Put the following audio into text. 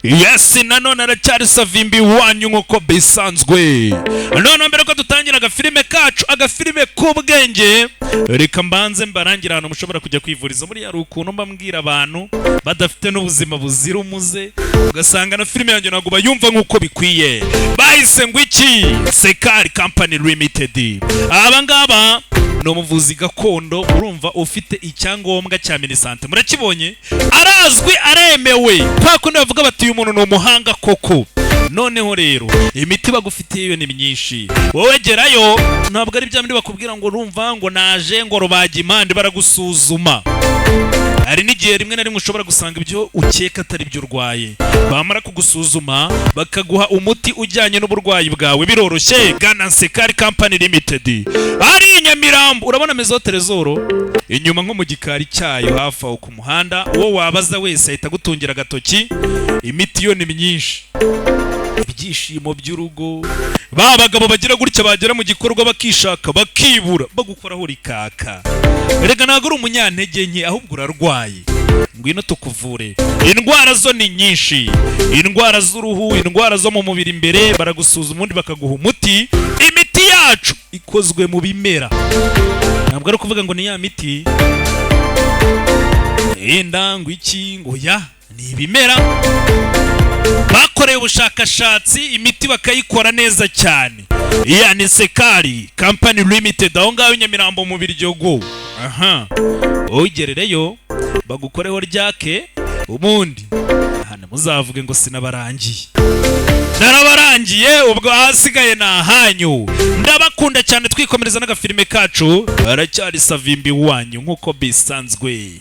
Yes, nanone aracyari Savimbi wanyu nkuko bisanzwe. None mbere ko tutangira agafilime kacu, agafilime k'ubwenge, reka mbanze mbarangira ahantu mushobora kujya kwivuriza. Muri yari ukuntu mbabwira abantu badafite n'ubuzima buzira umuze, ugasanga na filime yanjye ntabwo bayumva nkuko bikwiye. Bahise ngo iki? Sekari Company Limited. Aba ngaba no muvuzi gakondo, urumva ufite icyangombwa cya Minisante. Murakibonye? Arazwi, aremewe. Kwakundi bavuga bati uyu muntu no muhanga koko. Noneho rero imiti bagufitiye yo ni myinshi. Wowe gerayo, ntabwo ari bya muri bakubwira ngo urumva ngo naje ngo rubaga impande baragusuzuma. Hari n'igihe rimwe na rimwe ushobora gusanga ibyo ukeka atari byo urwaye. Bamara kugusuzuma bakaguha umuti ujyanye n'uburwayi bwawe. Biroroshye. Gana Sekari Company Limited. Ari Nyamirambo, urabona Maison Trésor inyuma nko mu gikari cyayo hafi aho ku muhanda. Uwo wabaza wese ahita gutungira agatoki. Imiti yo ni myinshi. Ibyishimo by'urugo, ba bagabo bagira gutya bagera mu gikorwa bakishaka bakibura bagukoraho rikaka. Erega ntago uri umunyantege nke, ahubwo urarwaye. Ngwino tukuvure. Indwara zo ni nyinshi. Indwara z'uruhu, indwara zo mu mubiri imbere, baragusuzuma undi bakaguha umuti. Imiti yacu ikozwe mu bimera. Ntabwo ari kuvuga ngo ni ya miti ngo iki ngo ya, ni ibimera bakoreye ubushakashatsi, imiti bakayikora neza cyane. Iya ni Sekari Company Limited, aho ngaho Nyamirambo mu Biryogo. Aha, ugerereyo bagukoreho ryake, ubundi hano muzavuge ngo sinabarangiye. Narabarangiye, ubwo hasigaye na hanyu. Ndabakunda cyane, twikomereza n'agafilime kacu. Aracyari Savimbi wanyu nkuko bisanzwe.